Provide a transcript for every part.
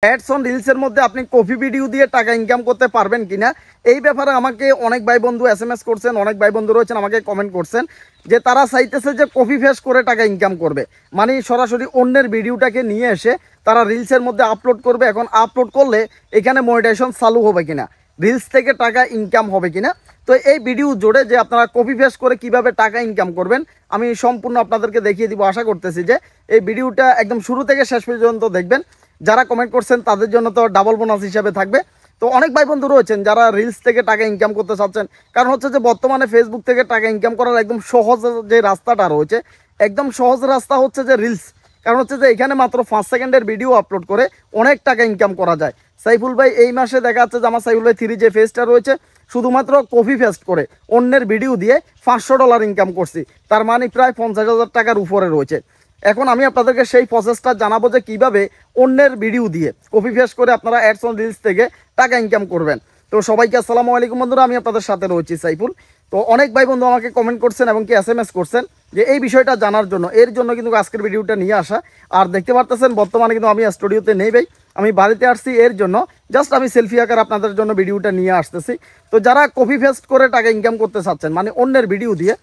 Ads on রিলসের মধ্যে আপনি কফি ভিডিও দিয়ে টাকা ইনকাম করতে পারবেন কিনা এই ব্যাপারে আমাকে অনেক ভাই বন্ধু এসএমএস করছেন, অনেক ভাই বন্ধু রয়েছেন আমাকে কমেন্ট করছেন যে তারা চাইতেছে যে কপি ফেস করে টাকা ইনকাম করবে, মানে সরাসরি অন্যের ভিডিওটাকে নিয়ে এসে তারা রিলসের মধ্যে আপলোড করবে। এখন আপলোড করলে এখানে মনিটাইজেশন চালু হবে কিনা, রিলস থেকে টাকা ইনকাম হবে কিনা, তো এই ভিডিও জুড়ে যে আপনারা কপি পেস্ট করে কিভাবে টাকা ইনকাম করবেন আমি সম্পূর্ণ আপনাদেরকে দেখিয়ে দিব। আশা করতেছি যে এই ভিডিওটা একদম শুরু থেকে শেষ পর্যন্ত দেখবেন। যারা কমেন্ট করছেন তাদের জন্য তো ডাবল বোনাস হিসাবে থাকবে। তো অনেক ভাই বন্ধু রয়েছেন যারা রিলস থেকে টাকা ইনকাম করতে চাচ্ছেন, কারণ হচ্ছে যে বর্তমানে ফেসবুক থেকে টাকা ইনকাম করার একদম সহজ যে রাস্তাটা রয়েছে, একদম সহজ রাস্তা হচ্ছে যে রিলস। কারণ হচ্ছে যে এখানে মাত্র 5 সেকেন্ডের ভিডিও আপলোড করে অনেক টাকা ইনকাম করা যায়। সাইফুল ভাই এই মাসে দেখা যাচ্ছে যে আমার সাইফুল ভাই 3 যে ফেসটা রয়েছে শুধুমাত্র কপি পেস্ট করে অন্যের ভিডিও দিয়ে $500 ইনকাম করছি, তার মানে প্রায় 50,000 টাকার উপরে রয়েছে। এখন আমি আপনাদেরকে সেই প্রসেসটা জানাবো যে কিভাবে অন্যের ভিডিও দিয়ে কপি পেস্ট করে আপনারা অ্যাডস অন রিলস থেকে টাকা ইনকাম করবেন। তো সবাইকে আসসালামু আলাইকুম বন্ধুরা, আমি আপনাদের সাথে রয়েছি সাইফুল। তো অনেক ভাই বন্ধু আমাকে কমেন্ট করছেন এবং কি এসএমএস করছেন যে এই বিষয়টা জানার জন্য, এর জন্য কিন্তু আজকের ভিডিওটা নিয়ে আসা। আর দেখতে পারতেছেন বর্তমানে কিন্তু আমি স্টুডিওতে নেই ভাই, আমি বাড়িতে আসছি, এর জন্য জাস্ট আমি সেলফি আকার আপনাদের জন্য ভিডিওটা নিয়ে আসতেছি। তো যারা কপি পেস্ট করে টাকা ইনকাম করতে চাচ্ছেন মানে অন্যের ভিডিও দিয়ে,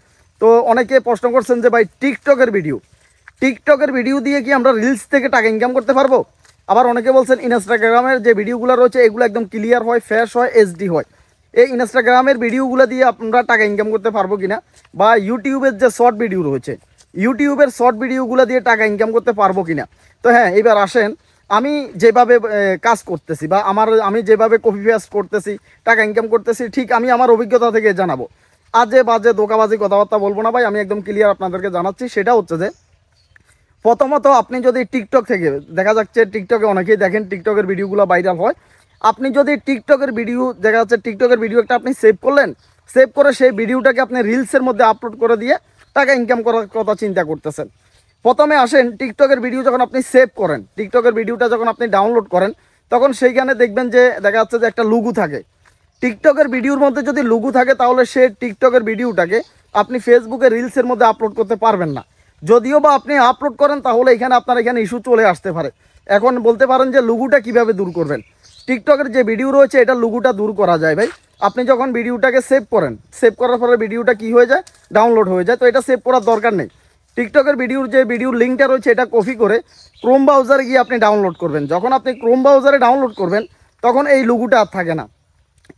তো অনেকে প্রশ্ন করছেন যে ভাই টিকটকের ভিডিও দিয়ে কি আমরা রিলস থেকে টাকা ইনকাম করতে পারবো? আবার অনেকে বলছেন ইনস্টাগ্রামের যে ভিডিওগুলো রয়েছে এগুলো একদম ক্লিয়ার হয়, ফ্রেশ হয়, এইচডি হয়, এই ইনস্টাগ্রামের ভিডিওগুলো দিয়ে আমরা টাকা ইনকাম করতে পারবো কিনা, বা ইউটিউবের যে শর্ট ভিডিও রয়েছে ইউটিউবের শর্ট ভিডিওগুলো দিয়ে টাকা ইনকাম করতে পারবো কিনা। তো হ্যাঁ, এবার আসেন আমি যেভাবে কাজ করতেছি বা আমি যেভাবে কপি পেস্ট করতেছি টাকা ইনকাম করতেছি, ঠিক আমি আমার অভিজ্ঞতা থেকে জানাবো। আজে বাজে ধোঁকাবাজি কথাবার্তা বলবো না ভাই, আমি একদম ক্লিয়ার আপনাদেরকে জানাচ্ছি। সেটা হচ্ছে যে প্রথমত আপনি যদি টিকটক থেকে, দেখা যাচ্ছে টিকটকে অনেকেই দেখেন টিকটকের ভিডিওগুলো ভাইরাল হয়, আপনি যদি টিকটকের ভিডিও, দেখা যাচ্ছে টিকটকের ভিডিও একটা আপনি সেভ করলেন, সেভ করে সেই ভিডিওটাকে আপনি রিলসের মধ্যে আপলোড করে দিয়ে টাকা ইনকাম করার কথা চিন্তা করতেছেন। প্রথমে আসেন টিকটকের ভিডিও যখন আপনি সেভ করেন, টিকটকের ভিডিওটা যখন আপনি ডাউনলোড করেন, তখন সেইখানে দেখবেন যে দেখা যাচ্ছে যে একটা লুগো থাকে। টিকটকের ভিডিওর মধ্যে যদি লুগো থাকে তাহলে সে টিকটকের ভিডিওটাকে আপনি ফেসবুকে রিলসের মধ্যে আপলোড করতে পারবেন না। যদিও বা আপনি আপলোড করেন তাহলে আপনার এখানে ইস্যু চলে আসতে পারে। এখন বলতে পারেন যে লুগোটা কিভাবে দূর করবেন। টিকটকের যে ভিডিও রয়েছে এটা লুগোটা দূর করা যায় ভাই। আপনি যখন ভিডিওটাকে সেভ করেন, সেভ করার পরে ভিডিওটা কি হয়ে যায়, ডাউনলোড হয়ে যায়। তো এটা সেভ করার দরকার নেই। টিকটকের ভিডিওর যে ভিডিওর লিঙ্কটা রয়েছে এটা কপি করে ক্রোম ব্রাউজারে গিয়ে আপনি ডাউনলোড করবেন। যখন আপনি ক্রোম ব্রাউজারে ডাউনলোড করবেন তখন এই লুগোটা আর থাকে না।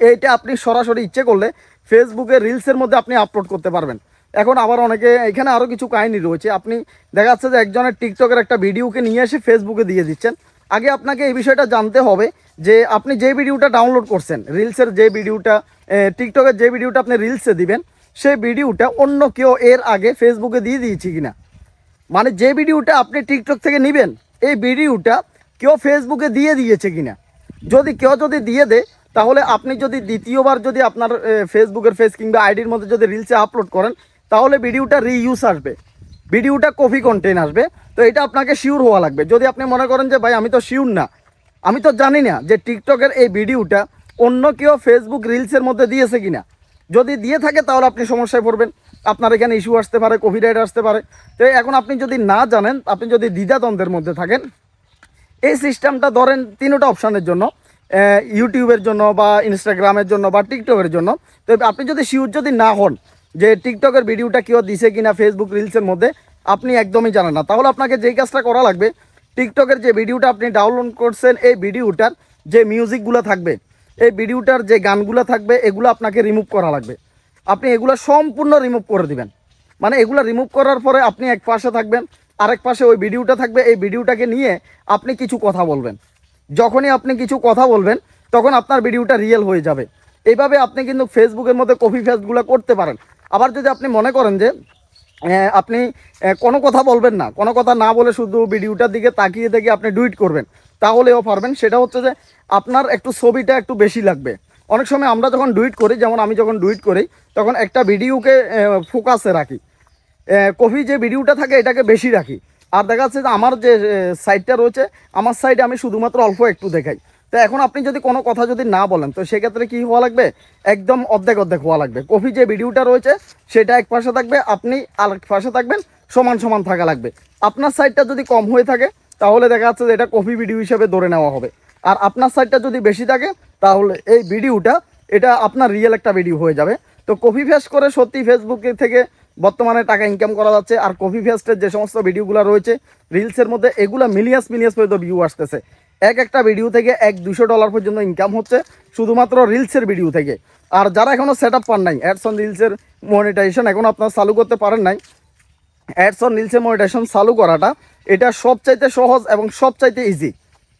এইটা আপনি সরাসরি ইচ্ছে করলে ফেসবুকে রিলসের মধ্যে আপনি আপলোড করতে পারবেন। এখন আবার অনেকে, এখানে আরও কিছু কাহিনী রয়েছে। আপনি দেখা যাচ্ছে যে একজনের টিকটকের একটা ভিডিওকে নিয়ে এসে ফেসবুকে দিয়ে দিচ্ছেন। আগে আপনাকে এই বিষয়টা জানতে হবে যে আপনি যে ভিডিওটা ডাউনলোড করছেন, রিলসের যে ভিডিওটা, টিকটকের যে ভিডিওটা আপনি রিলসে দিবেন, সেই ভিডিওটা অন্য কেউ এর আগে ফেসবুকে দিয়ে দিয়েছে কিনা। মানে যে ভিডিওটা আপনি টিকটক থেকে নেবেন এই ভিডিওটা কেউ ফেসবুকে দিয়ে দিয়েছে কিনা। যদি কেউ দিয়ে দেয় তাহলে আপনি যদি দ্বিতীয়বার যদি আপনার ফেসবুকের ফেস কিংবা আইডির মধ্যে যদি রিলসে আপলোড করেন তাহলে ভিডিওটা রিইউজ আসবে, ভিডিওটা কপি কন্টেন্ট আসবে। তো এটা আপনাকে শিওর হওয়া লাগবে। যদি আপনি মনে করেন যে ভাই আমি তো শিওর না, আমি তো জানি না যে টিকটকের এই ভিডিওটা অন্য কেউ ফেসবুক রিলসের মধ্যে দিয়েছে কিনা, যদি দিয়ে থাকে তাহলে আপনি সমস্যায় পড়বেন, আপনার এখানে ইস্যু আসতে পারে, কপিরাইট আসতে পারে। তো এখন আপনি যদি না জানেন, আপনি যদি দ্বিধাদ্বন্দ্বের মধ্যে থাকেন, এই সিস্টেমটা ধরেন 3টা অপশানের জন্য, ইউটিউবের জন্য বা ইনস্টাগ্রামের জন্য বা টিকটকের জন্য। তো আপনি যদি শিওর যদি না হন যে টিকটকের ভিডিওটা কেউ দিছে কিনা ফেসবুক রিলসের মধ্যে, আপনি একদমই জানেন না, তাহলে আপনাকে যেই কাজটা করা লাগবে, টিকটকের যে ভিডিওটা আপনি ডাউনলোড করছেন এই ভিডিওটার যে মিউজিকগুলো থাকবে, এই ভিডিওটার যে গানগুলো থাকবে এগুলো আপনাকে রিমুভ করা লাগবে। আপনি এগুলো সম্পূর্ণ রিমুভ করে দিবেন। মানে এগুলো রিমুভ করার পরে আপনি এক পাশে থাকবেন, আরেক পাশে ওই ভিডিওটা থাকবে। এই ভিডিওটাকে নিয়ে আপনি কিছু কথা বলবেন। যখনই আপনি কিছু কথা বলবেন তখন আপনার ভিডিওটা রিয়েল হয়ে যাবে। এইভাবে আপনি কিন্তু ফেসবুকের মধ্যে কপি পেস্টগুলো করতে পারেন। আবার যদি আপনি মনে করেন যে আপনি কোনো কথা বলবেন না, কোনো কথা না বলে শুধু ভিডিওটার দিকে তাকিয়ে থেকে আপনি ডুইট করবেন, তাহলেও পারবেন। সেটা হচ্ছে যে আপনার একটু ছবিটা একটু বেশি লাগবে। অনেক সময় আমরা যখন ডুইট করি, যেমন আমি যখন ডুইট করি তখন একটা ভিডিওকে ফোকাসে রাখি, কপি যে ভিডিওটা থাকে এটাকে বেশি রাখি। আর দেখা যাচ্ছে যে আমার যে সাইডটা রয়েছে, আমার সাইডে আমি শুধুমাত্র অল্প একটু দেখাই। তো এখন আপনি যদি কোনো কথা যদি না বলেন তো সেক্ষেত্রে কী হওয়া লাগবে, একদম অর্ধেক হওয়া লাগবে। কপি যে ভিডিওটা রয়েছে সেটা এক পাশে থাকবে, আপনি আরেক পাশে থাকবেন, সমান থাকা লাগবে। আপনার সাইডটা যদি কম হয়ে থাকে তাহলে দেখা যাচ্ছে যে এটা কপি ভিডিও হিসেবে ধরে নেওয়া হবে। আর আপনার সাইডটা যদি বেশি থাকে তাহলে এই ভিডিওটা এটা আপনার রিয়েল একটা ভিডিও হয়ে যাবে। তো কপি পেস্ট করে সত্যি ফেসবুকে থেকে বর্তমানে টাকা ইনকাম করা যাচ্ছে। আর কপি পেস্টের যে সমস্ত ভিডিওগুলো রয়েছে রিলসের মধ্যে, এগুলো মিলিয়াস পর্যন্ত ভিউ আসতেছে। একটা ভিডিও থেকে $100-200 পর্যন্ত ইনকাম হচ্ছে শুধুমাত্র রিলসের ভিডিও থেকে। আর যারা এখনও সেট আপ পান নাই, অ্যাডস অন রিলসের মনিটাইজেশন এখনও আপনারা চালু করতে পারেন নাই, অ্যাডস অন রিলসের মনিটাইজেশন চালু করাটা এটা সবচাইতে সহজ এবং সবচাইতে ইজি।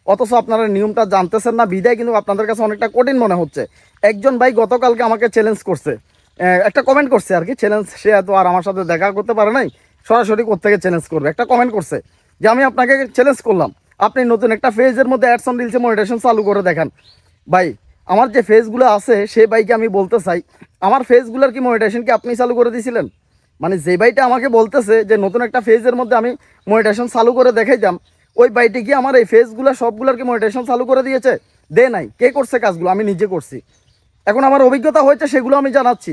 অথচ আপনারা নিয়মটা জানতেছেন না বিদায় কিন্তু আপনাদের কাছে অনেকটা কঠিন মনে হচ্ছে। একজন ভাই গতকালকে আমাকে চ্যালেঞ্জ করছে, একটা কমেন্ট করছে আর কি, চ্যালেঞ্জ সে তো আর আমার সাথে দেখা করতে পারে নাই, সরাসরি কোত্থেকে চ্যালেঞ্জ করবে, একটা কমেন্ট করছে যে আমি আপনাকে চ্যালেঞ্জ করলাম আপনি নতুন একটা ফেজের মধ্যে অ্যাডস অন রিলসে মনিটাইজেশন চালু করে দেখান। ভাই আমার যে ফেজগুলো আছে সেই ভাইকে আমি বলতে চাই, আমার ফেজগুলোর কি মনিটাইজেশন কি আপনি চালু করে দিয়েছিলেন? মানে যে ভাইটা আমাকে বলতেছে যে নতুন একটা ফেজের মধ্যে আমি মনিটাইজেশন চালু করে দেখাইতাম, ওই ভাইটি কি আমার এই ফেজগুলো সবগুলোর কি মনিটাইজেশন চালু করে দিয়েছে? দে নাই। কে করছে কাজগুলো? আমি নিজে করছি। এখন আমার অভিজ্ঞতা হয়েছে সেগুলো আমি জানাচ্ছি।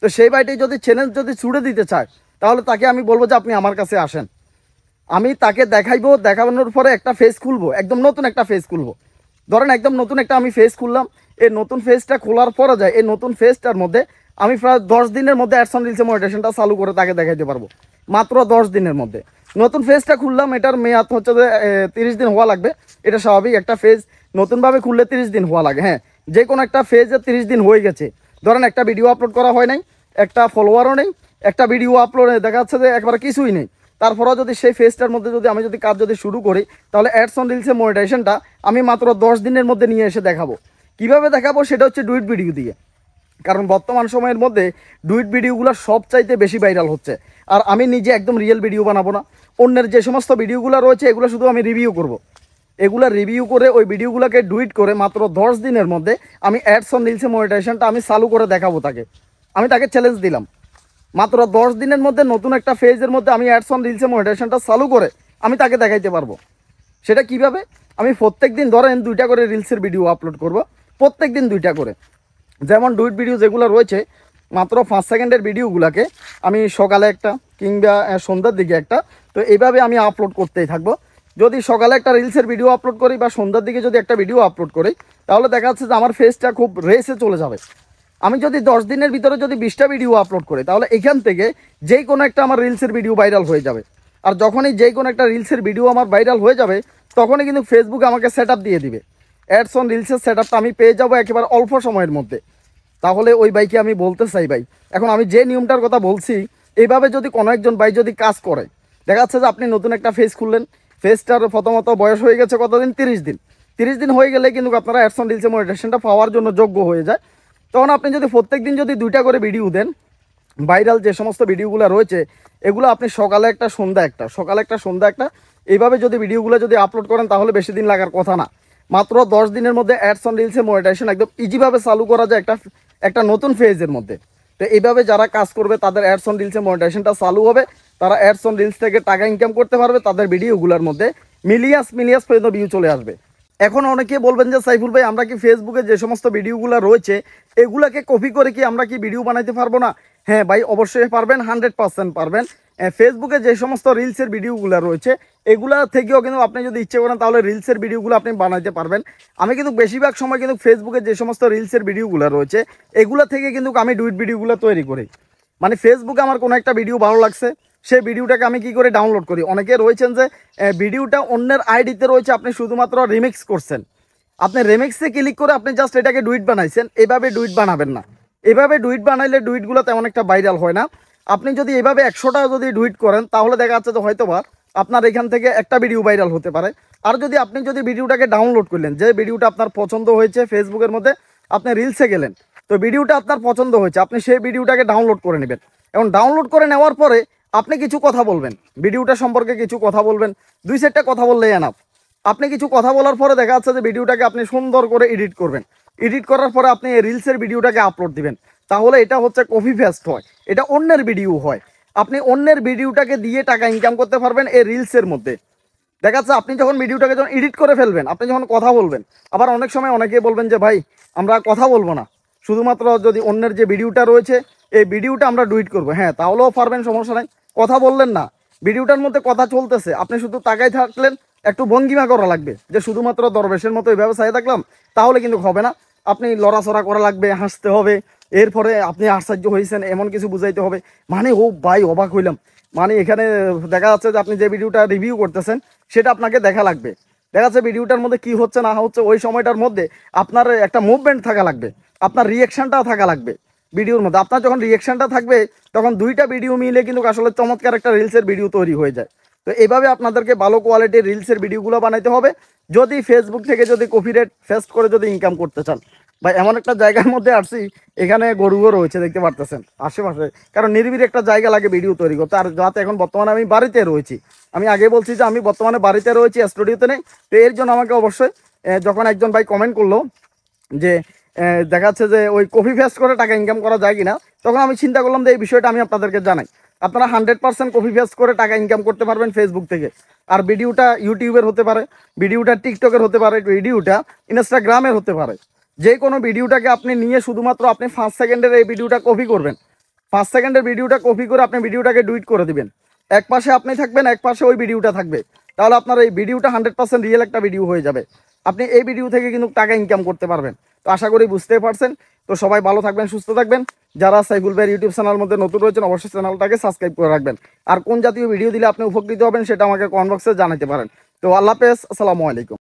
তো সেই ভাইটি যদি চ্যালেঞ্জ যদি ছুড়ে দিতে চায় তাহলে তাকে আমি বলবো যে আপনি আমার কাছে আসেন, আমি তাকে দেখাইবো, দেখানোর পরে একটা ফেজ খুলবো, একদম নতুন একটা ফেজ খুলবো। ধরেন একদম নতুন একটা আমি ফেজ খুললাম, এই নতুন ফেজটা খোলার পরে যায় এই নতুন ফেজটার মধ্যে আমি প্রায় 10 দিনের মধ্যে অ্যাডস অন রিলসে মনিটাইজেশনটা চালু করে তাকে দেখাইতে পারবো, মাত্র 10 দিনের মধ্যে। নতুন ফেজটা খুললাম, এটার মেয়াদ হচ্ছে যে 30 দিন হওয়া লাগবে। এটা স্বাভাবিক, একটা ফেজ নতুনভাবে খুললে 30 দিন হওয়া লাগে। হ্যাঁ, যে কোনো একটা ফেজে 30 দিন হয়ে গেছে, ধরেন একটা ভিডিও আপলোড করা হয় নাই, একটা ফলোয়ারও নেই, একটা ভিডিও আপলোড দেখা যাচ্ছে যে একবারে কিছুই নেই, তারপরেও যদি সেই ফেজটার মধ্যে যদি আমি যদি কাজ যদি শুরু করি তাহলে অ্যাডস অন রিলসের মনিটাইজেশনটা আমি মাত্র 10 দিনের মধ্যে নিয়ে এসে দেখাবো। কিভাবে দেখাবো? সেটা হচ্ছে ডুইট ভিডিও দিয়ে। কারণ বর্তমান সময়ের মধ্যে ডুইট ভিডিওগুলো সবচাইতে বেশি ভাইরাল হচ্ছে। আর আমি নিজে একদম রিয়েল ভিডিও বানাবো না, অন্যের যে সমস্ত ভিডিওগুলো রয়েছে এগুলো শুধু আমি রিভিউ করব। এগুলো রিভিউ করে ওই ভিডিওগুলোকে ডুইট করে মাত্র 10 দিনের মধ্যে আমি অ্যাডস অন রিলসের মনিটাইজেশনটা আমি চালু করে দেখাবো তাকে। আমি তাকে চ্যালেঞ্জ দিলাম, মাত্র 10 দিনের মধ্যে নতুন একটা ফেজের মধ্যে আমি অ্যাডস অন রিলসের মনিটাইজেশনটা চালু করে আমি তাকে দেখাইতে পারবো। সেটা কিভাবে? আমি প্রত্যেক দিন ধরেন 2টা করে রিলসের ভিডিও আপলোড করব, প্রত্যেক দিন 2টা করে। যেমন ডুইট ভিডিও যেগুলো রয়েছে মাত্র 5 সেকেন্ডের ভিডিওগুলোকে আমি সকালে একটা কিংবা সন্ধ্যার দিকে একটা, তো এইভাবে আমি আপলোড করতেই থাকবো। যদি সকালে একটা রিলসের ভিডিও আপলোড করি বা সন্ধ্যার দিকে যদি একটা ভিডিও আপলোড করি তাহলে দেখা যাচ্ছে যে আমার ফেজটা খুব রেসে চলে যাবে। আমি যদি 10 দিনের ভিতরে যদি 20টা ভিডিও আপলোড করি তাহলে এখান থেকে যেই কোনো একটা আমার রিলসের ভিডিও ভাইরাল হয়ে যাবে। আর যখনই যেই কোনো একটা রিলসের ভিডিও আমার ভাইরাল হয়ে যাবে তখনই কিন্তু ফেসবুক আমাকে সেট দিয়ে দিবে, অ্যাডস অন রিলসের সেট আমি পেয়ে যাবো একেবারে অল্প সময়ের মধ্যে। তাহলে ওই ভাইকে আমি বলতে চাই, ভাই এখন আমি যে নিয়মটার কথা বলছি এইভাবে যদি কোনো একজন ভাই যদি কাজ করে, দেখা যাচ্ছে যে আপনি নতুন একটা ফেজ খুললেন, ফেজটার প্রথমত বয়স হয়ে গেছে কতদিন? 30 দিন। 30 দিন হয়ে গেলে কিন্তু আপনারা অ্যাডস অন রিলসের মনিটাইজেশনটা পাওয়ার জন্য যোগ্য হয়ে যায়। তখন আপনি যদি প্রত্যেক দিন যদি 2টা করে ভিডিও দেন, ভাইরাল যে সমস্ত ভিডিওগুলো রয়েছে এগুলো আপনি সকালে একটা সন্ধ্যা একটা, সকালে একটা সন্ধ্যা একটা, এইভাবে যদি ভিডিওগুলো যদি আপলোড করেন তাহলে বেশি দিন লাগার কথা না। মাত্র 10 দিনের মধ্যে অ্যাডস অন রিলসের মনিটাইজেশন একদম ইজিভাবে চালু করা যায় একটা নতুন ফেজের মধ্যে। তো এইভাবে যারা কাজ করবে তাদের অ্যাডস অন রিলসের মনিটাইজেশনটা চালু হবে, তারা অ্যাডস অন রিলস থেকে টাকা ইনকাম করতে পারবে, তাদের ভিডিওগুলোর মধ্যে মিলিয়াস পর্যন্ত ভিউ চলে আসবে। এখন অনেকে বলবেন যে সাইফুল ভাই আমরা কি ফেসবুকে যে সমস্ত ভিডিওগুলো রয়েছে এগুলাকে কপি করে কি আমরা কি ভিডিও বানাইতে পারবো না? হ্যাঁ ভাই, অবশ্যই পারবেন, 100% পারবেন। ফেসবুকে যে সমস্ত রিলসের ভিডিওগুলো রয়েছে এগুলা থেকেও কিন্তু আপনি যদি ইচ্ছে করেন তাহলে রিলসের ভিডিওগুলো আপনি বানাইতে পারবেন। আমি কিন্তু বেশিরভাগ সময় কিন্তু ফেসবুকে যে সমস্ত রিলসের ভিডিওগুলো রয়েছে এগুলা থেকে কিন্তু আমি ডুইট ভিডিওগুলো তৈরি করি। মানে ফেসবুকে আমার কোনো একটা ভিডিও ভালো লাগছে, সেই ভিডিওটাকে আমি কি করে ডাউনলোড করি। অনেকে রয়েছেন যে ভিডিওটা অন্যের আইডিতে রয়েছে, আপনি শুধুমাত্র রিমিক্স করছেন, আপনি রিমিক্সে ক্লিক করে আপনি জাস্ট এটাকে ডুইট বানাইছেন। এভাবে ডুইট বানাবেন না, এভাবে ডুইট বানাইলে ডুইটগুলো তেমন একটা ভাইরাল হয় না। আপনি যদি এভাবে 100টা যদি ডুইট করেন তাহলে দেখা যাচ্ছে যে হয়তোবা আপনার এখান থেকে একটা ভিডিও ভাইরাল হতে পারে। আর যদি আপনি যদি ভিডিওটাকে ডাউনলোড করলেন, যে ভিডিওটা আপনার পছন্দ হয়েছে ফেসবুকের মধ্যে, আপনি রিলসে গেলেন, তো ভিডিওটা আপনার পছন্দ হয়েছে, আপনি সেই ভিডিওটাকে ডাউনলোড করে নেবেন। এবং ডাউনলোড করে নেওয়ার পরে আপনি কিছু কথা বলবেন, ভিডিওটা সম্পর্কে কিছু কথা বলবেন, 2-4টা কথা বললেই এনাফ। আপনি কিছু কথা বলার পরে দেখা যাচ্ছে যে ভিডিওটাকে আপনি সুন্দর করে এডিট করবেন, এডিট করার পরে আপনি এই রিলসের ভিডিওটাকে আপলোড দিবেন। তাহলে এটা হচ্ছে কপি পেস্ট হয়, এটা অন্যের ভিডিও হয়। আপনি অন্যের ভিডিওটাকে দিয়ে টাকা ইনকাম করতে পারবেন এই রিলসের মধ্যে। দেখা যাচ্ছে আপনি যখন ভিডিওটাকে যখন এডিট করে ফেলবেন, আপনি যখন কথা বলবেন, আবার অনেক সময় অনেকে বলবেন যে ভাই আমরা কথা বলবো না, শুধুমাত্র যদি অন্যের যে ভিডিওটা রয়েছে এই ভিডিওটা আমরা ডুইট করবো। হ্যাঁ, তাহলেও পারবেন, সমস্যা নাই, কথা বললেন না, ভিডিওটার মধ্যে কথা চলতেছে, আপনি শুধু তাকাই থাকলেন, একটু ভঙ্গিমা করা লাগবে যে শুধুমাত্র দরবেশের মতো এইভাবে চাই থাকলাম, তাহলে কিন্তু হবে না। আপনি লড়াচড়া করা লাগবে, হাসতে হবে, এরপরে আপনি আশ্চর্য হয়েছেন এমন কিছু বুঝাইতে হবে। মানে ও ভাই অবাক হইলাম, মানে এখানে দেখা যাচ্ছে যে আপনি যে ভিডিওটা রিভিউ করতেছেন সেটা আপনাকে দেখা লাগবে। দেখা যাচ্ছে ভিডিওটার মধ্যে কি হচ্ছে না হচ্ছে ওই সময়টার মধ্যে আপনার একটা মুভমেন্ট থাকা লাগবে, আপনার রিয়েকশনটাও থাকা লাগবে ভিডিওর মধ্যে। আপনার যখন রিয়েকশনটা থাকবে তখন দুইটা ভিডিও মিলে কিন্তু আসলে চমৎকার একটা রিলসের ভিডিও তৈরি হয়ে যায়। তো এইভাবে আপনাদেরকে ভালো কোয়ালিটির রিলসের ভিডিওগুলো বানাইতে হবে যদি ফেসবুক থেকে যদি কপিরাইট ফেস্ট করে যদি ইনকাম করতে চান। বা এমন একটা জায়গার মধ্যে আসছি, এখানে গরুও রয়েছে দেখতে পারতেছেন আশেপাশে, কারণ নিরিবিলি একটা জায়গা লাগে ভিডিও তৈরি করতে। আর যাতে এখন বর্তমানে আমি বাড়িতে রয়েছি, আমি আগে বলছি যে আমি বর্তমানে বাড়িতে রয়েছি, স্টুডিওতে নেই। তো এর জন্য আমাকে অবশ্যই যখন একজন ভাই কমেন্ট করলো যে দেখা যাচ্ছে যে ওই কপি পেস্ট করে টাকা ইনকাম করা যায় কিনা, তখন আমি চিন্তা করলাম যে এই বিষয়টা আমি আপনাদেরকে জানাই। আপনারা 100% কপি পেস্ট করে টাকা ইনকাম করতে পারবেন ফেসবুক থেকে। আর ভিডিওটা ইউটিউবের হতে পারে, ভিডিওটা টিকটকের হতে পারে, ভিডিওটা ইনস্টাগ্রামের হতে পারে। যে কোনো ভিডিওটাকে আপনি নিয়ে শুধুমাত্র আপনি 5 সেকেন্ডের এই ভিডিওটা কপি করবেন, 5 সেকেন্ডের ভিডিওটা কপি করে আপনি ভিডিওটাকে ডুইট করে দিবেন। এক পাশে আপনি থাকবেন, এক পাশে ওই ভিডিওটা থাকবে, তাহলে আপনার এই ভিডিওটা 100% রিয়েল একটা ভিডিও হয়ে যাবে। আপনি এই ভিডিও থেকে কিন্তু টাকা ইনকাম করতে পারবেন। তো আশা করি বুঝতে পারছেন। তো সবাই ভালো থাকবেন, সুস্থ থাকবেন। যারা সাইফুল ভাইয়ের ইউটিউব চ্যানেল মধ্যে নতুন রয়েছেন অবশ্যই চ্যানেলটাকে সাবস্ক্রাইব করে রাখবেন। আর কোন জাতীয় ভিডিও দিলে আপনি উপকৃত হবেন সেটা আমাকে কমেন্ট বক্সে জানাতে পারেন। তো আল্লাহ হাফেজ, আসসালামু আলাইকুম।